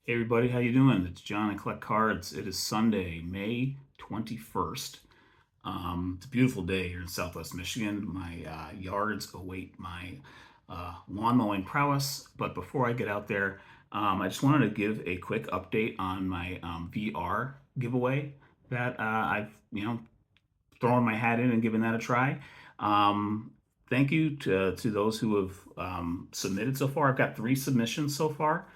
Hey everybody, how you doing? It's John at Collect Cards. It is Sunday, May 21st. It's a beautiful day here in Southwest Michigan. My yards await my lawn mowing prowess. But before I get out there, I just wanted to give a quick update on my VR giveaway that I've thrown my hat in and given that a try. Um, Thank you to those who have submitted so far. I've got 3 submissions so far.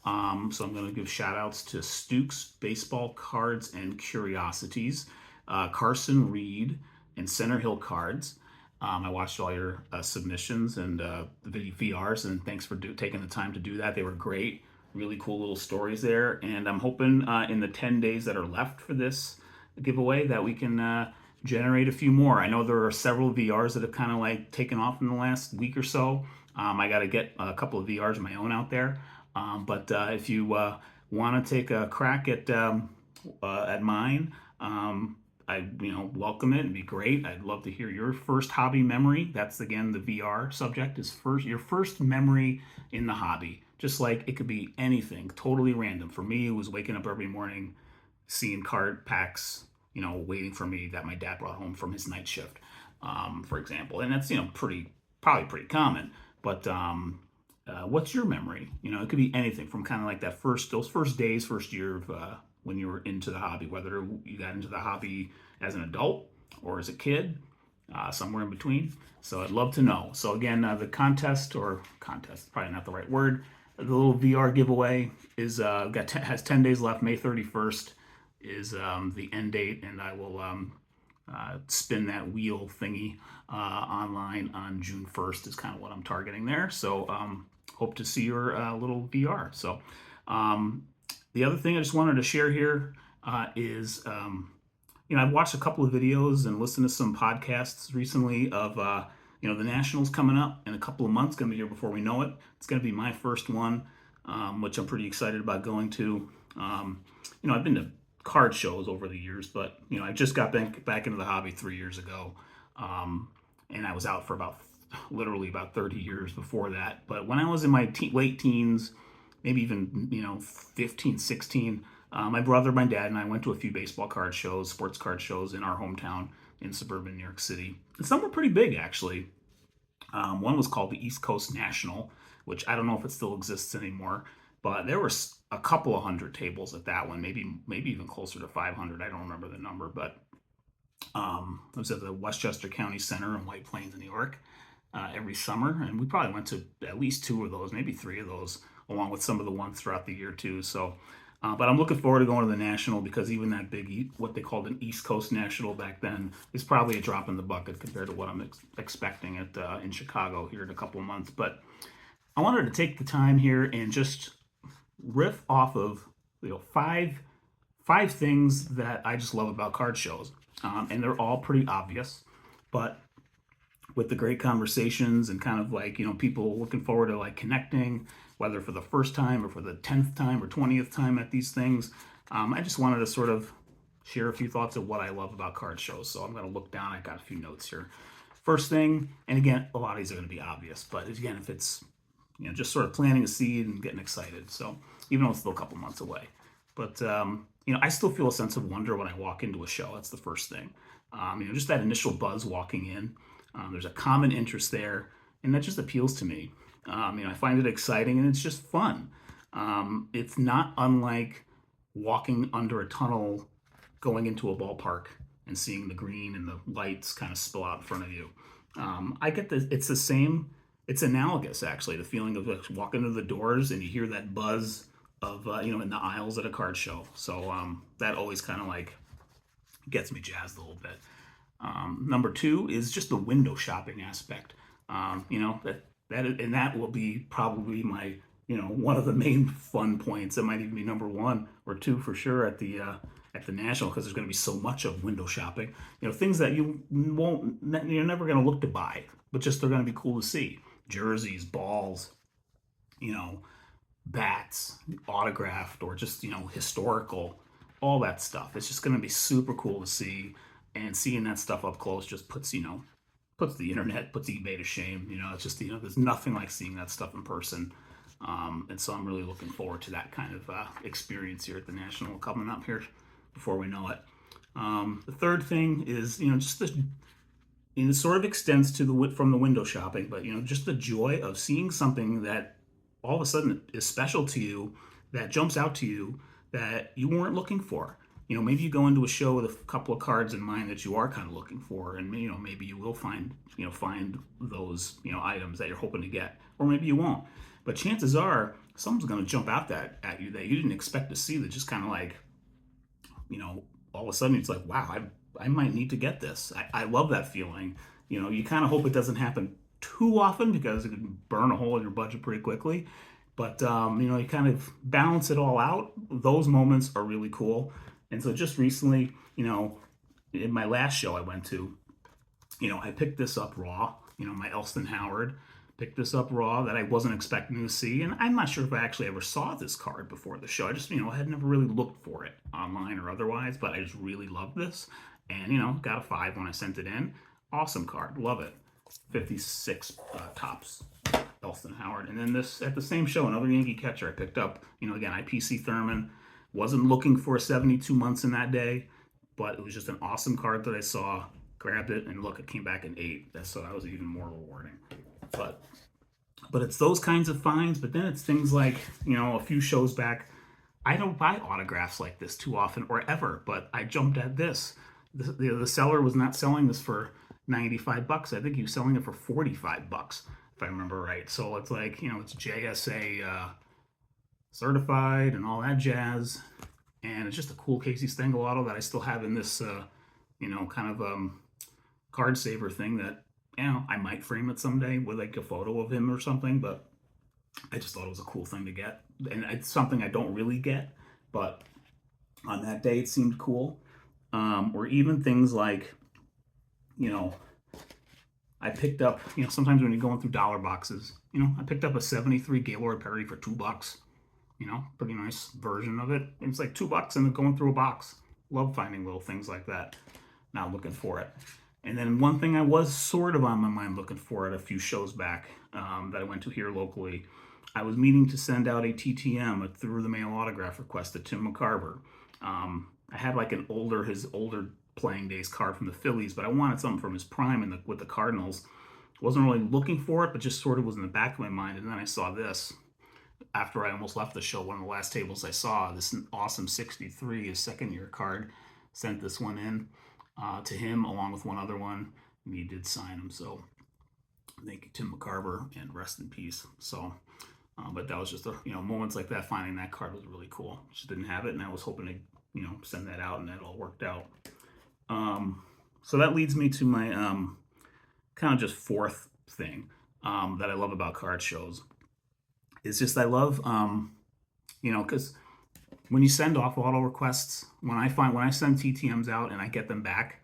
So I'm going to give shout outs to Stukes, Baseball Cards and Curiosities, Carson Reed, and Center Hill Cards. I watched all your submissions and the VRs, and thanks for taking the time to do that. They were great, really cool little stories there. And I'm hoping in the 10 days that are left for this giveaway that we can generate a few more. I know there are several VRs that have kind of like taken off in the last week or so. I got to get a couple of VRs of my own out there. But if you want to take a crack at mine, I welcome it and be great. I'd love to hear your first hobby memory. That's again the VR subject is your first memory in the hobby. Just like it could be anything, totally random. For me, it was waking up every morning, seeing card packs, waiting for me that my dad brought home from his night shift, for example. And that's probably pretty common. But what's your memory? It could be anything from kind of like those first days, first year of when you were into the hobby, whether you got into the hobby as an adult or as a kid, somewhere in between. So I'd love to know. So again, the contest, probably not the right word. The little VR giveaway has 10 days left. May 31st is the end date, and I will spin that wheel thingy online on June 1st is kind of what I'm targeting there. So hope to see your little VR. So the other thing I just wanted to share here is I've watched a couple of videos and listened to some podcasts recently of the Nationals coming up in a couple of months. Going to be here before we know it. It's going to be my first one, which I'm pretty excited about going to. I've been to card shows over the years, but I just got back into the hobby 3 years ago, and I was out for literally about 30 years before that. But when I was in my late teens, maybe even 15, 16, my brother, my dad, and I went to a few baseball card shows, sports card shows in our hometown in suburban New York City. And some were pretty big, actually. One was called the East Coast National, which I don't know if it still exists anymore, but there were a couple of hundred tables at that one, maybe even closer to 500. I don't remember the number, but it was at the Westchester County Center in White Plains, New York, every summer, and we probably went to at least 2 of those, maybe 3 of those, along with some of the ones throughout the year too. So, but I'm looking forward to going to the National because even that big, what they called an East Coast National back then, is probably a drop in the bucket compared to what I'm expecting in Chicago here in a couple of months. But I wanted to take the time here and just riff off of five things that I just love about card shows, and they're all pretty obvious, but with the great conversations and kind of like people looking forward to like connecting, whether for the first time or for the 10th time or 20th time at these things. I just wanted to sort of share a few thoughts of what I love about card shows. So I'm going to look down. I got a few notes here. First thing, and again, a lot of these are going to be obvious, but again, if it's just sort of planting a seed and getting excited. So even though it's still a couple months away, but I still feel a sense of wonder when I walk into a show. That's the first thing. Just that initial buzz walking in. There's a common interest there, and that just appeals to me. I find it exciting and it's just fun. It's not unlike walking under a tunnel, going into a ballpark and seeing the green and the lights kind of spill out in front of you. I get this. It's the same. It's analogous, actually. The feeling of like walking into the doors and you hear that buzz of in the aisles at a card show. So that always kind of like gets me jazzed a little bit. Number 2 is just the window shopping aspect. That will be probably my one of the main fun points. It might even be number 1 or 2 for sure at the National, because there's going to be so much of window shopping. Things that you're never going to look to buy, but just they're going to be cool to see. Jerseys, balls, bats, autographed or just historical, all that stuff. It's just going to be super cool to see, and seeing that stuff up close just puts the internet, puts eBay to shame. It's just there's nothing like seeing that stuff in person. And so I'm really looking forward to that kind of experience here at the National coming up here before we know it. The third thing is, just and it sort of extends to from the window shopping, but just the joy of seeing something that all of a sudden is special to you, that jumps out to you, that you weren't looking for. Maybe you go into a show with a couple of cards in mind that you are kind of looking for, and maybe you will find those items that you're hoping to get, or maybe you won't. But chances are someone's going to jump out at you that you didn't expect to see. That just kind of like, all of a sudden it's like, wow, I might need to get this. I love that feeling. You kind of hope it doesn't happen too often because it can burn a hole in your budget pretty quickly. But you kind of balance it all out. Those moments are really cool. And so just recently, in my last show I went to, I picked this up raw. My Elston Howard, picked this up raw that I wasn't expecting to see, and I'm not sure if I actually ever saw this card before the show. I just, I had never really looked for it online or otherwise, but I just really loved this, and got a 5 when I sent it in. Awesome card, love it. 56 tops, Elston Howard. And then this, at the same show, another Yankee catcher I picked up, again, IPC Thurman. Wasn't looking for 72 months in that day, but it was just an awesome card that I saw, grabbed it, and look, it came back in 8. So that was even more rewarding. But it's those kinds of finds. But then it's things like, a few shows back, I don't buy autographs like this too often or ever, but I jumped at this. The seller was not selling this for $95. I think he was selling it for $45, if I remember right. So it's like, it's JSA certified and all that jazz. And it's just a cool Casey Stengel auto that I still have in this, kind of card saver thing that, I might frame it someday with like a photo of him or something, but I just thought it was a cool thing to get. And it's something I don't really get, but on that day it seemed cool. Or even things like, I picked up, sometimes when you're going through dollar boxes, I picked up a 73 Gaylord Perry for $2. Pretty nice version of it. It's like $2 and going through a box. Love finding little things like that. Not looking for it. And then one thing I was sort of on my mind looking for at a few shows back that I went to here locally, I was meaning to send out a TTM, a through the mail autograph request to Tim McCarver. I had like his older playing days card from the Phillies, but I wanted something from his prime with the Cardinals. Wasn't really looking for it, but just sort of was in the back of my mind. And then I saw this. After I almost left the show, one of the last tables I saw, this awesome 63, his second year card, sent this one in to him along with one other one, and he did sign them. So thank you, Tim McCarver, and rest in peace. So, but that was just moments like that. Finding that card was really cool. Just didn't have it, and I was hoping to send that out, and that all worked out. So that leads me to my kind of just fourth thing that I love about card shows. It's just I love because when you send off auto requests, when I send TTMs out and I get them back,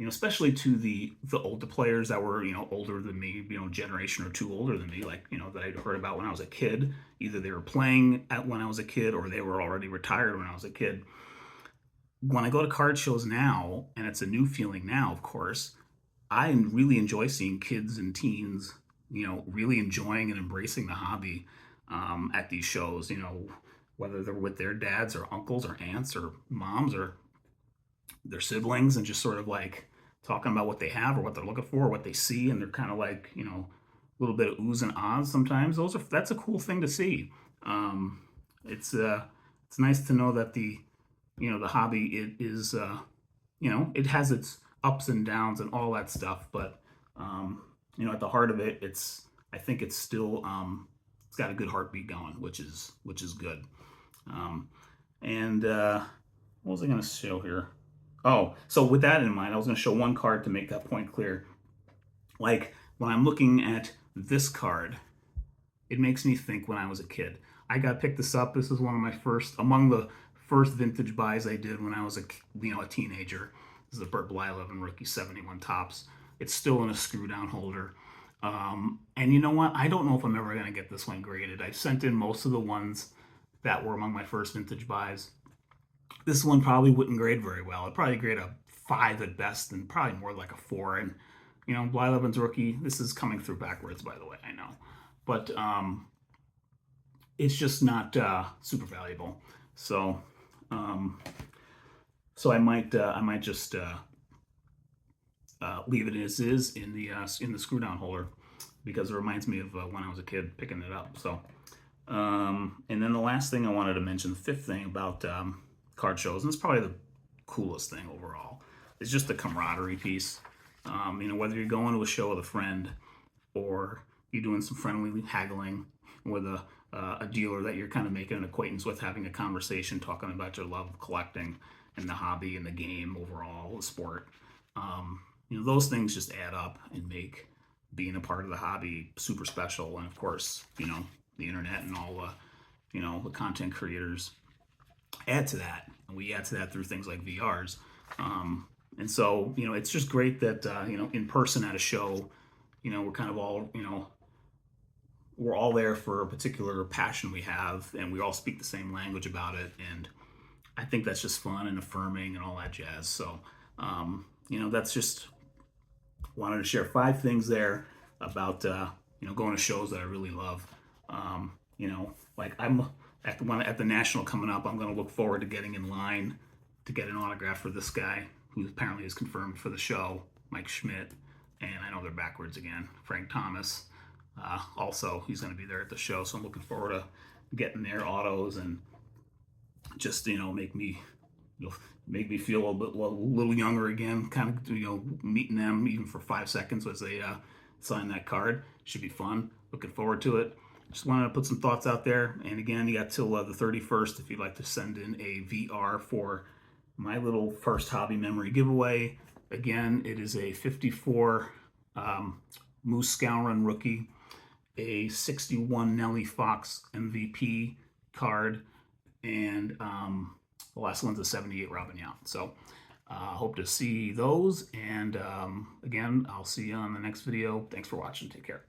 especially to the older players that were older than me, generation or two older than me, like that I heard about when I was a kid. Either they were playing when I was a kid or they were already retired when I was a kid. When I go to card shows now, and it's a new feeling now, of course, I really enjoy seeing kids and teens, really enjoying and embracing the hobby at these shows, whether they're with their dads or uncles or aunts or moms or their siblings, and just sort of like talking about what they have or what they're looking for or what they see, and they're kind of like, a little bit of oohs and ahs sometimes. That's a cool thing to see. It's nice to know that the hobby, it is, it has its ups and downs and all that stuff, but at the heart of it, I think it's still it's got a good heartbeat going, which is good. And what was I going to show here? Oh, so with that in mind, I was going to show one card to make that point clear. Like when I'm looking at this card, it makes me think when I was a kid. I picked this up. This is one of my among the first vintage buys I did when I was a teenager. This is a Burt Blyleven rookie 71 tops. It's still in a screw down holder. And you know what? I don't know if I'm ever going to get this one graded. I've sent in most of the ones that were among my first vintage buys. This one probably wouldn't grade very well. It'd probably grade a 5 at best, and probably more like a 4. And Blyleven's rookie, this is coming through backwards, by the way, I know. But it's just not super valuable. So so I might just leave it as is in the screw down holder, because it reminds me of when I was a kid picking it up. So and then the last thing I wanted to mention, the fifth thing about card shows, and it's probably the coolest thing overall, is just the camaraderie piece. Whether you're going to a show with a friend, or you're doing some friendly haggling with a dealer that you're kind of making an acquaintance with, having a conversation, talking about your love of collecting and the hobby and the game overall, the sport. Those things just add up and make being a part of the hobby super special. And of course, the internet and all the content creators add to that. And we add to that through things like VRs. And so, it's just great that, in person at a show, we're kind of all, we're all there for a particular passion we have, and we all speak the same language about it. And I think that's just fun and affirming and all that jazz. So, that's just wanted to share 5 things there about, going to shows that I really love. Like I'm at the National coming up, I'm going to look forward to getting in line to get an autograph for this guy who apparently is confirmed for the show, Mike Schmidt. And I know they're backwards again, Frank Thomas. Also, he's going to be there at the show, so I'm looking forward to getting their autos and just make me feel a little younger again. Kind of meeting them even for 5 seconds as they sign that card. Should be fun. Looking forward to it. Just wanted to put some thoughts out there. And again, you got till the 31st if you'd like to send in a VR for my little first hobby memory giveaway. Again, it is a 54 Moose Skowron rookie, a 61 Nellie Fox MVP card, and the last one's a 78 Robin Yount. So hope to see those. And again, I'll see you on the next video. Thanks for watching. Take care.